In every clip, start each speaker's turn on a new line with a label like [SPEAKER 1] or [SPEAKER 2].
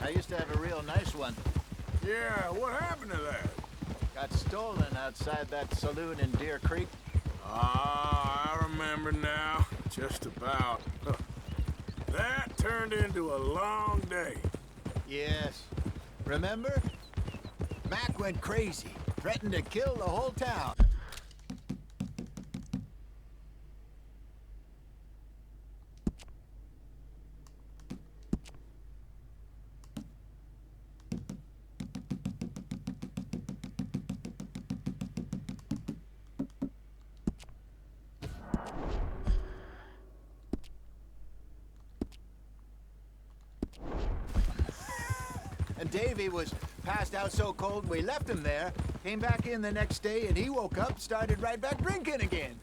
[SPEAKER 1] I used to have a real nice one.
[SPEAKER 2] Yeah, what happened to that?
[SPEAKER 1] Got stolen outside that saloon in Deer Creek.
[SPEAKER 2] Ah, I remember now. Just about. Huh. That turned into a long day.
[SPEAKER 1] Yes. Remember? Mac went crazy, threatened to kill the whole town. And Davy was passed out so cold we left him there, came back in the next day, and he woke up, started right back drinking again.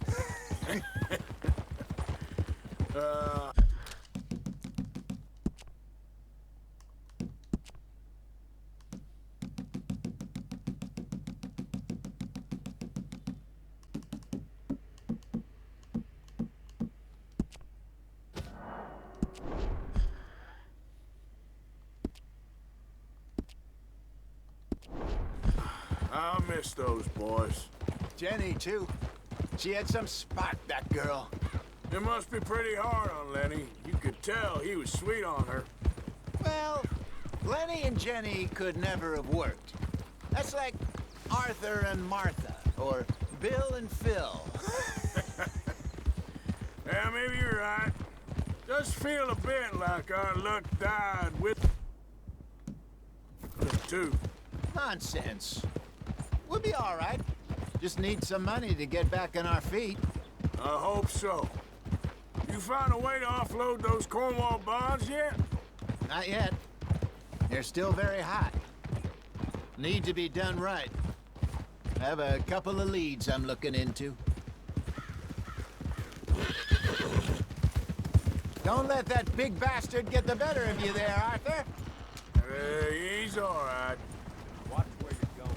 [SPEAKER 2] uh... I miss those boys.
[SPEAKER 1] Jenny, too. She had some spark, that girl.
[SPEAKER 2] It must be pretty hard on Lenny. You could tell he was sweet on her.
[SPEAKER 1] Well, Lenny and Jenny could never have worked. That's like Arthur and Martha, or Bill and Phil.
[SPEAKER 2] Yeah, maybe you're right. Does feel a bit like our luck died with them, too.
[SPEAKER 1] Nonsense. We'll be all right. Just need some money to get back on our feet.
[SPEAKER 2] I hope so. You found a way to offload those Cornwall bonds yet?
[SPEAKER 1] Not yet. They're still very high. Need to be done right. I have a couple of leads I'm looking into. Don't let that big bastard get the better of you there, Arthur.
[SPEAKER 2] He's all right.
[SPEAKER 3] Watch where you're
[SPEAKER 1] going.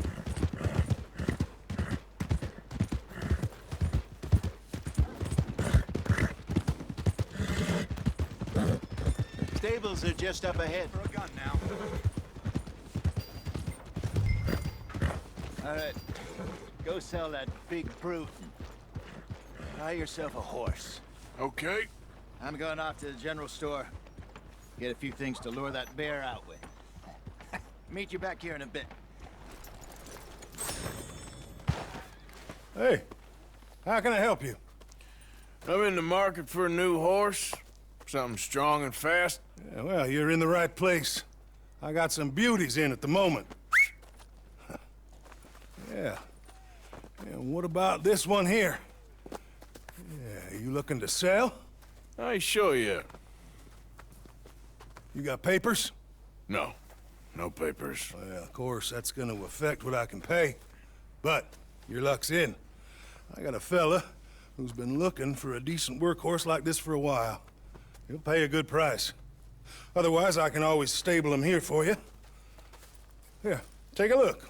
[SPEAKER 1] Stables are just up ahead.
[SPEAKER 3] For a gun now.
[SPEAKER 1] All right. Go sell that big brute. Buy yourself a horse.
[SPEAKER 2] Okay.
[SPEAKER 1] I'm going off to the general store. Get a few things to lure that bear out with. Meet you back here in a bit.
[SPEAKER 4] Hey, how can I help you?
[SPEAKER 2] I'm in the market for a new horse. Something strong and fast.
[SPEAKER 4] Yeah, well, you're in the right place. I got some beauties in at the moment. Yeah. And what about this one here? Yeah, you looking to sell?
[SPEAKER 2] I sure you.
[SPEAKER 4] You got papers?
[SPEAKER 2] No. No papers.
[SPEAKER 4] Well, of course, that's gonna affect what I can pay. But your luck's in. I got a fella who's been looking for a decent workhorse like this for a while. He'll pay a good price. Otherwise, I can always stable him here for you. Here, take a look.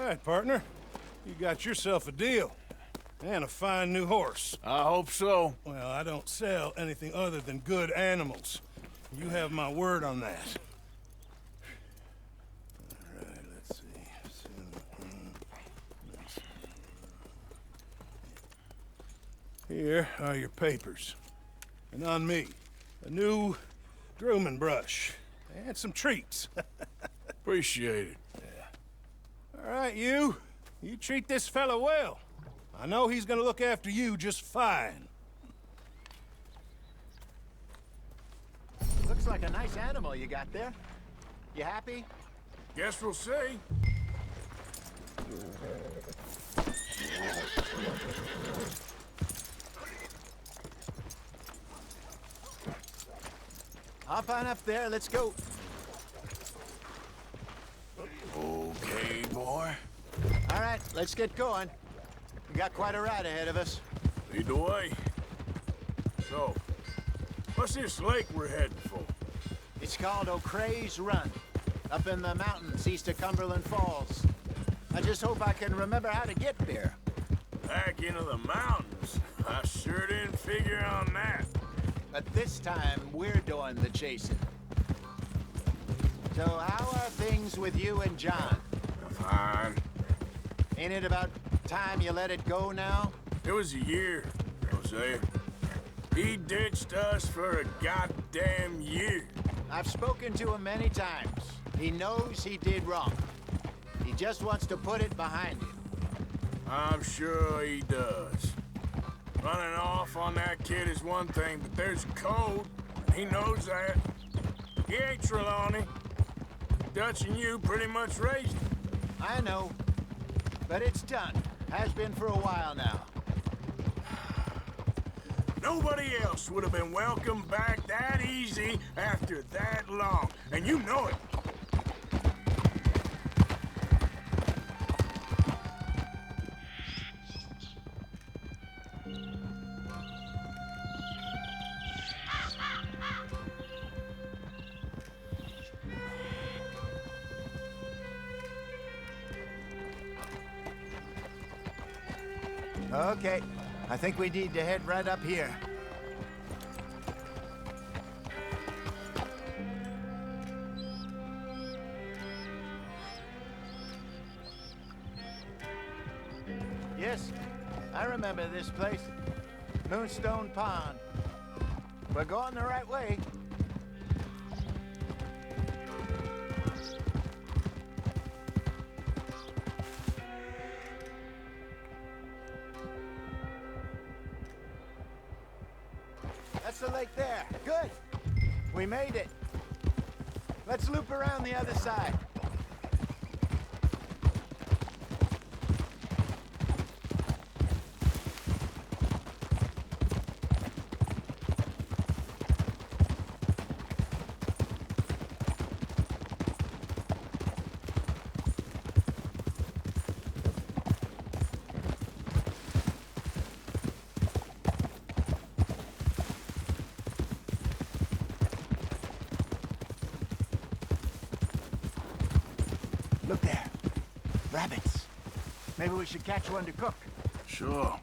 [SPEAKER 4] right, partner. You got yourself a deal. And a fine new horse.
[SPEAKER 2] I hope so.
[SPEAKER 4] Well, I don't sell anything other than good animals. You have my word on that. All right, let's see. Here are your papers. And on me, a new grooming brush. And some treats.
[SPEAKER 2] Appreciate it.
[SPEAKER 4] All right, you. You treat this fella well. I know he's gonna look after you just fine.
[SPEAKER 1] Looks like a nice animal you got there. You happy?
[SPEAKER 2] Guess we'll see.
[SPEAKER 1] Hop on up there, let's go.
[SPEAKER 2] Okay, boy.
[SPEAKER 1] All right, let's get going. We got quite a ride ahead of us.
[SPEAKER 2] Lead the way. So, what's this lake we're heading for?
[SPEAKER 1] It's called O'Creagh's Run, up in the mountains east of Cumberland Falls. I just hope I can remember how to get there.
[SPEAKER 2] Back into the mountains? I sure didn't figure on that.
[SPEAKER 1] But this time, we're doing the chasing. So how are things with you and John?
[SPEAKER 2] Fine.
[SPEAKER 1] Ain't it about time you let it go now?
[SPEAKER 2] It was a year, Hosea. He ditched us for a goddamn year.
[SPEAKER 1] I've spoken to him many times. He knows he did wrong. He just wants to put it behind him.
[SPEAKER 2] I'm sure he does. Running off on that kid is one thing, but there's a code. He knows that. He ain't Trelawney. Dutch and you pretty much raised him.
[SPEAKER 1] I know. But it's done. Has been for a while now.
[SPEAKER 2] Nobody else would have been welcomed back that easy after that long. And you know it.
[SPEAKER 1] Okay. I think we need to head right up here. Yes, I remember this place. Moonstone Pond. We're going the right way. That's the lake there. Good. We made it. Let's loop around the other side. Look there. Rabbits. Maybe we should catch one to cook.
[SPEAKER 2] Sure.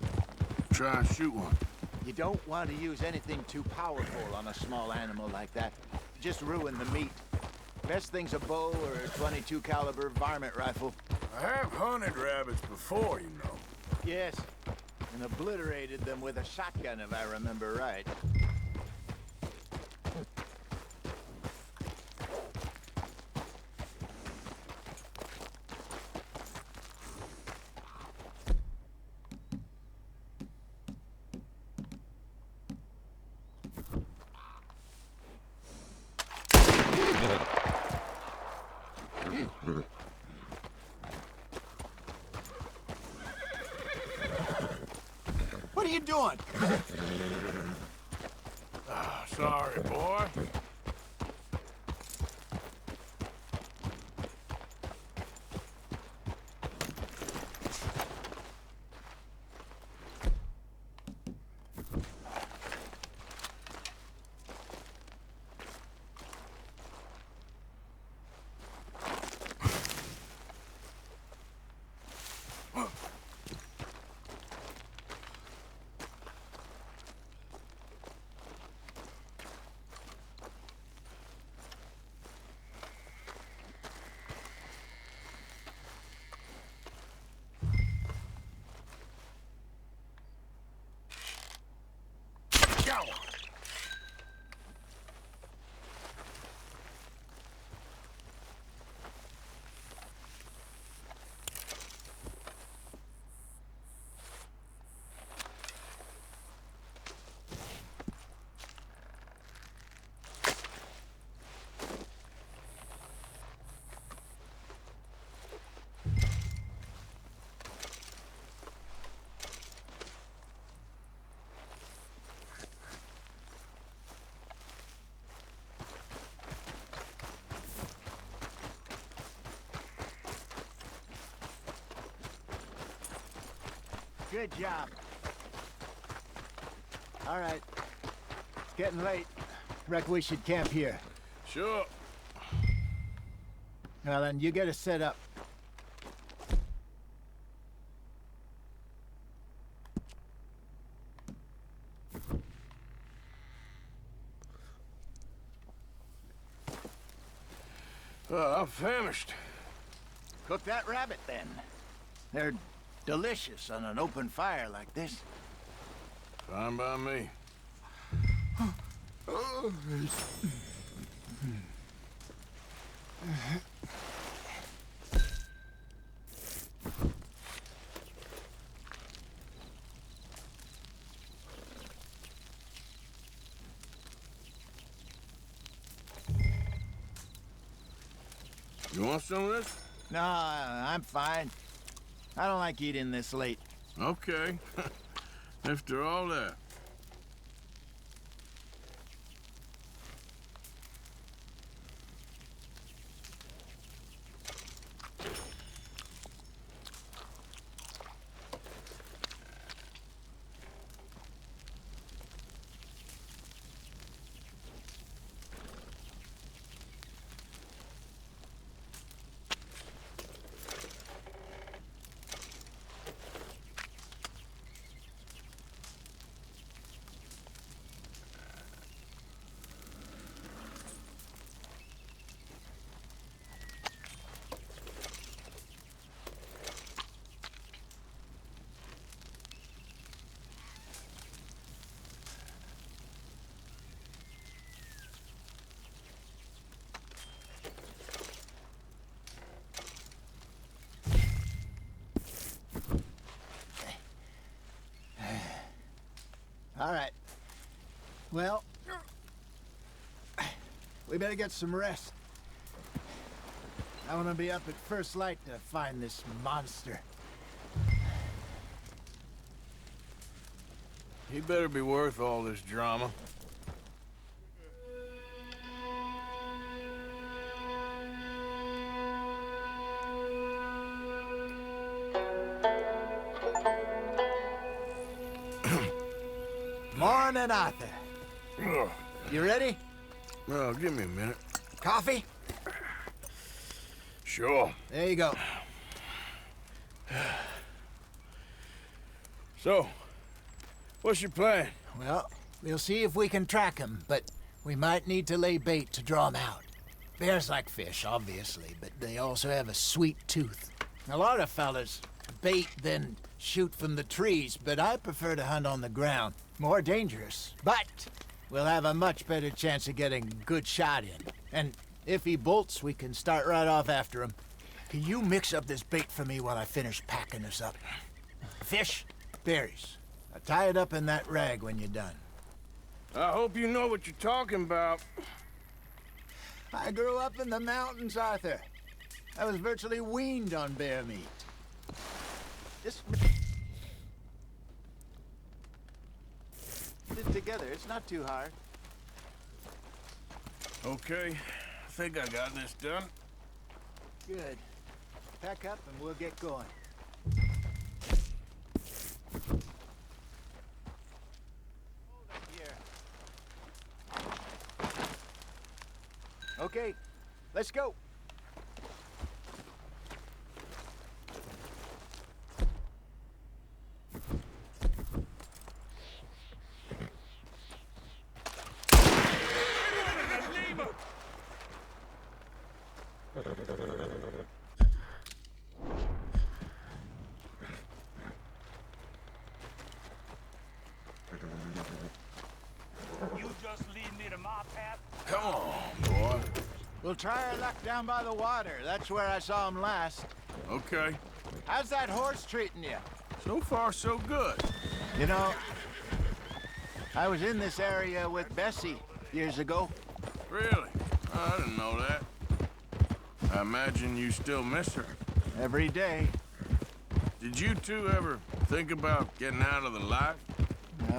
[SPEAKER 2] Try and shoot one.
[SPEAKER 1] You don't want to use anything too powerful on a small animal like that. Just ruin the meat. Best thing's a bow or a .22 caliber varmint rifle.
[SPEAKER 2] I have hunted rabbits before, you know.
[SPEAKER 1] Yes, and obliterated them with a shotgun if I remember right. What are you doing?
[SPEAKER 2] Sorry, boy.
[SPEAKER 1] Good job. All right. It's getting late. Reckon we should camp here.
[SPEAKER 2] Sure.
[SPEAKER 1] Well, then you get us set up.
[SPEAKER 2] I'm famished.
[SPEAKER 1] Cook that rabbit, then. They're delicious on an open fire like this.
[SPEAKER 2] Fine by me. You want some of this?
[SPEAKER 1] No, I'm fine. I don't like eating this late.
[SPEAKER 2] Okay. After all that.
[SPEAKER 1] All right. Well, we better get some rest. I want to be up at first light to find this monster.
[SPEAKER 2] He better be worth all this drama.
[SPEAKER 1] Morning, Arthur.
[SPEAKER 2] Ugh.
[SPEAKER 1] You ready?
[SPEAKER 2] Well, give me a minute.
[SPEAKER 1] Coffee?
[SPEAKER 2] Sure.
[SPEAKER 1] There you go.
[SPEAKER 2] So, what's your plan?
[SPEAKER 1] Well, we'll see if we can track him, but we might need to lay bait to draw him out. Bears like fish, obviously, but they also have a sweet tooth. A lot of fellas bait, then shoot from the trees, but I prefer to hunt on the ground. More dangerous, but we'll have a much better chance of getting a good shot in. And if he bolts, we can start right off after him. Can you mix up this bait for me while I finish packing this up? Fish, berries. I'll tie it up in that rag when you're done.
[SPEAKER 2] I hope you know what you're talking about.
[SPEAKER 1] I grew up in the mountains, Arthur. I was virtually weaned on bear meat. Just live together. It's not too hard.
[SPEAKER 2] Okay, I think I got this done.
[SPEAKER 1] Good. Pack up and we'll get going. Hold up here. Okay, let's go.
[SPEAKER 3] You just lead me to my path?
[SPEAKER 2] Come on, boy.
[SPEAKER 1] We'll try our luck down by the water. That's where I saw him last.
[SPEAKER 2] Okay.
[SPEAKER 1] How's that horse treating you?
[SPEAKER 2] So far, so good.
[SPEAKER 1] You know, I was in this area with Bessie years ago.
[SPEAKER 2] Really? I didn't know that. I imagine you still miss her.
[SPEAKER 1] Every day.
[SPEAKER 2] Did you two ever think about getting out of the life?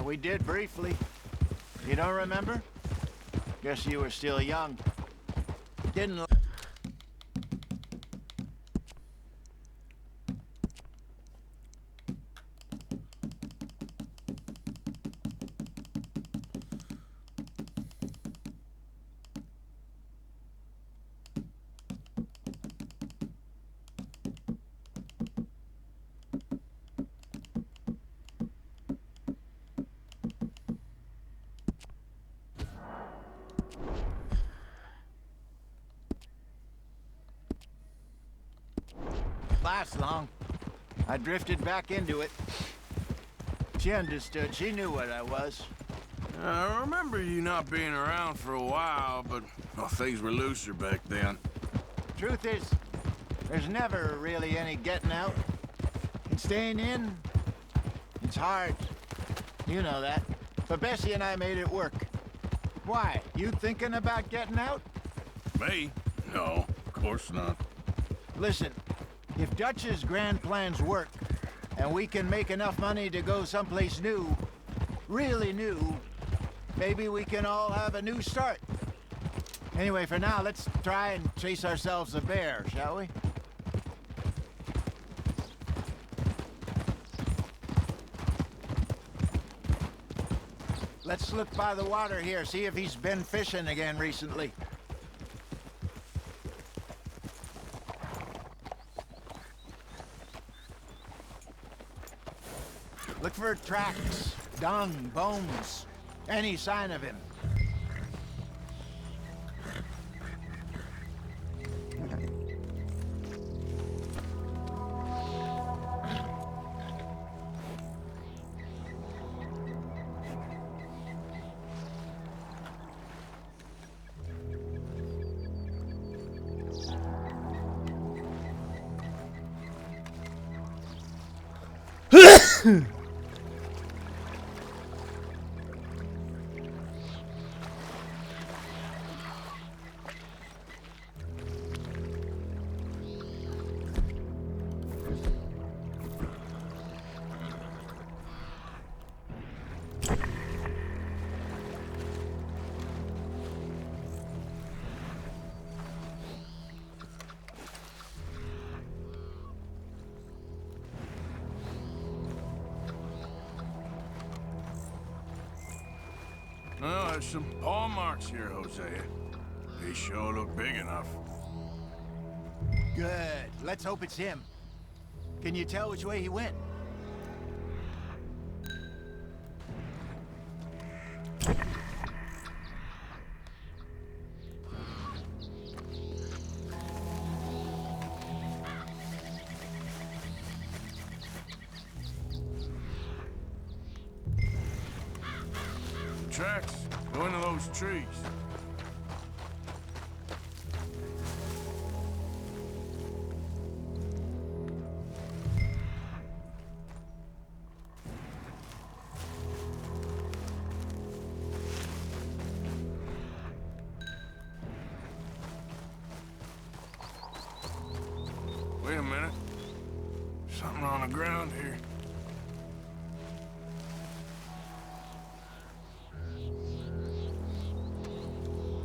[SPEAKER 1] We did briefly. You don't remember? Guess you were still young. Didn't... last long. I drifted back into it. She understood. She knew what I was.
[SPEAKER 2] I remember you not being around for a while, but well, things were looser back then.
[SPEAKER 1] Truth is, there's never really any getting out. And staying in, it's hard. You know that. But Bessie and I made it work. Why? You thinking about getting out?
[SPEAKER 2] Me? No, of course not.
[SPEAKER 1] Listen, if Dutch's grand plans work, and we can make enough money to go someplace new, really new, maybe we can all have a new start. Anyway, for now, let's try and chase ourselves a bear, shall we? Let's look by the water here, see if he's been fishing again recently. Look for tracks, dung, bones, any sign of him.
[SPEAKER 2] Well, there's some paw marks here, Hosea. They sure look big enough.
[SPEAKER 1] Good. Let's hope it's him. Can you tell which way he went?
[SPEAKER 2] Tracks go into those trees. Wait a minute. Something on the ground here.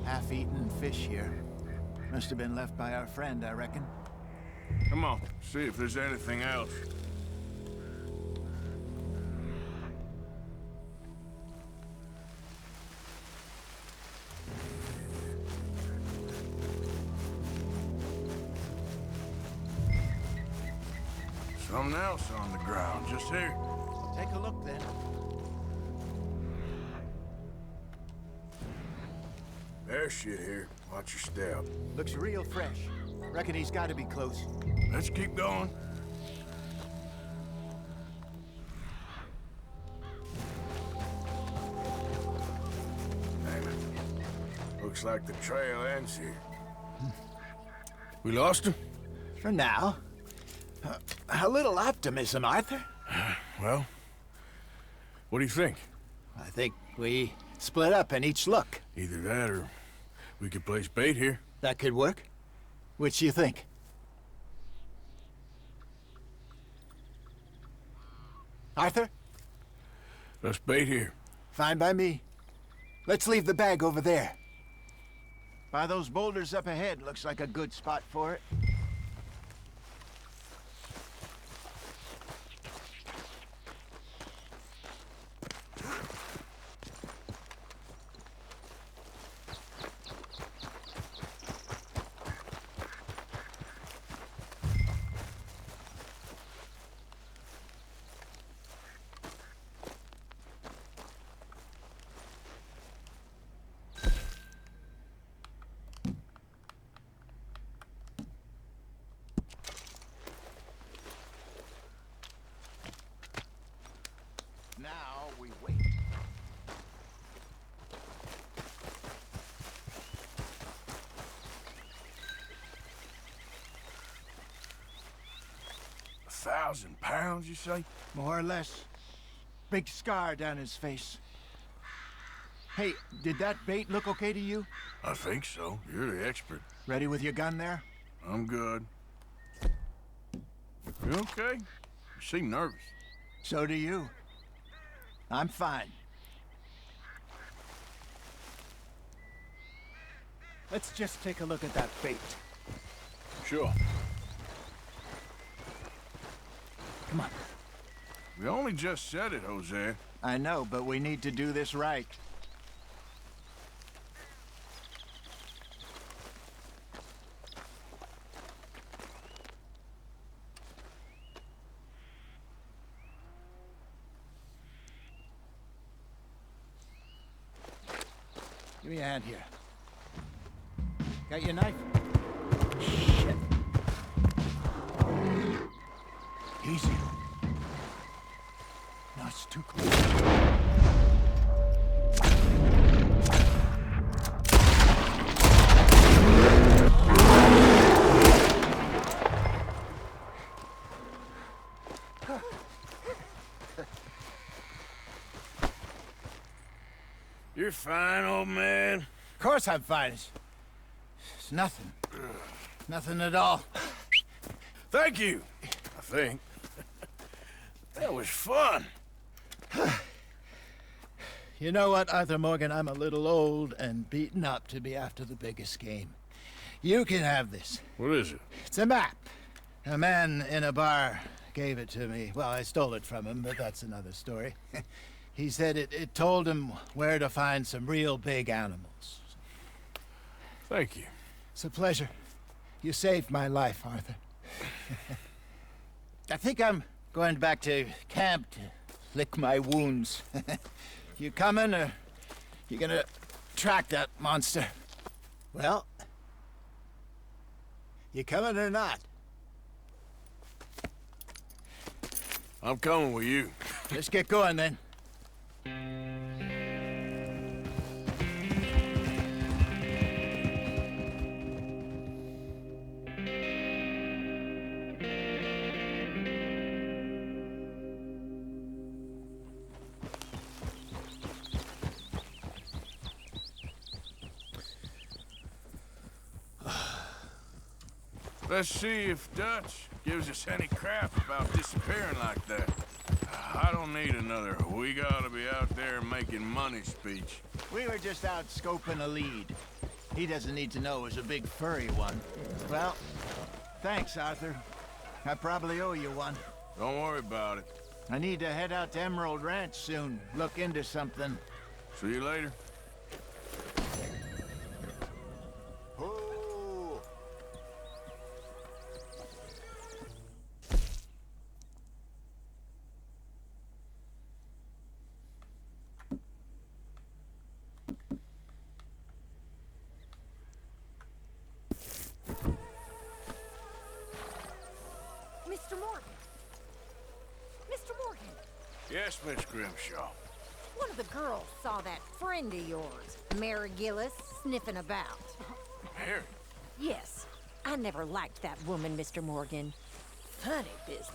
[SPEAKER 1] Half-eaten fish here. Must have been left by our friend, I reckon.
[SPEAKER 2] Come on, see if there's anything else. Something else on the ground, just here.
[SPEAKER 1] Take a look then.
[SPEAKER 2] There's shit here. Watch your step.
[SPEAKER 1] Looks real fresh. Reckon he's got to be close.
[SPEAKER 2] Let's keep going. Damn it. Looks like the trail ends here. We lost him?
[SPEAKER 1] For now. A little optimism, Arthur.
[SPEAKER 2] Well, what do you think?
[SPEAKER 1] I think we split up and each look.
[SPEAKER 2] Either that or we could place bait here.
[SPEAKER 1] That could work. Which do you think? Arthur?
[SPEAKER 2] Let's bait here.
[SPEAKER 1] Fine by me. Let's leave the bag over there. By those boulders up ahead, looks like a good spot for it.
[SPEAKER 2] 1,000 pounds, you say?
[SPEAKER 1] More or less. Big scar down his face. Hey, did that bait look okay to you?
[SPEAKER 2] I think so. You're the expert.
[SPEAKER 1] Ready with your gun there?
[SPEAKER 2] I'm good. You okay? You seem nervous.
[SPEAKER 1] So do you. I'm fine. Let's just take a look at that bait.
[SPEAKER 2] Sure.
[SPEAKER 1] Come on.
[SPEAKER 2] We only just said it, Jose.
[SPEAKER 1] I know, but we need to do this right. Give me a hand here. Got your knife? Shit. Easy. No, it's too close.
[SPEAKER 2] You're fine, old man.
[SPEAKER 1] Of course I'm fine. It's nothing. Nothing at all.
[SPEAKER 2] Thank you, I think. That was fun.
[SPEAKER 1] You know what, Arthur Morgan? I'm a little old and beaten up to be after the biggest game. You can have this.
[SPEAKER 2] What is it?
[SPEAKER 1] It's a map. A man in a bar gave it to me. Well, I stole it from him, but that's another story. He said it told him where to find some real big animals.
[SPEAKER 2] Thank you.
[SPEAKER 1] It's a pleasure. You saved my life, Arthur. I think I'm going back to camp to lick my wounds. You coming, or you gonna track that monster? Well, you coming or not?
[SPEAKER 2] I'm coming with you.
[SPEAKER 1] Let's get going, then.
[SPEAKER 2] Let's see if Dutch gives us any crap about disappearing like that. I don't need another "we gotta be out there making money" speech.
[SPEAKER 1] We were just out scoping a lead. He doesn't need to know it was a big furry one. Well, thanks, Arthur. I probably owe you one.
[SPEAKER 2] Don't worry about it.
[SPEAKER 1] I need to head out to Emerald Ranch soon. Look into something.
[SPEAKER 2] See you later.
[SPEAKER 1] Oh.
[SPEAKER 5] Mr. Morgan. Mr. Morgan.
[SPEAKER 2] Yes, Miss Grimshaw.
[SPEAKER 5] One of the girls saw that friend of yours, Mary Gillis, sniffing about.
[SPEAKER 2] Mary?
[SPEAKER 5] Yes. I never liked that woman, Mr. Morgan. Funny business.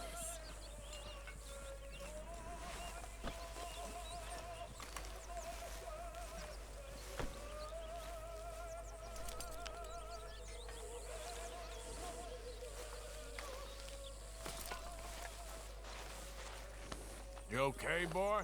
[SPEAKER 2] You okay, boy?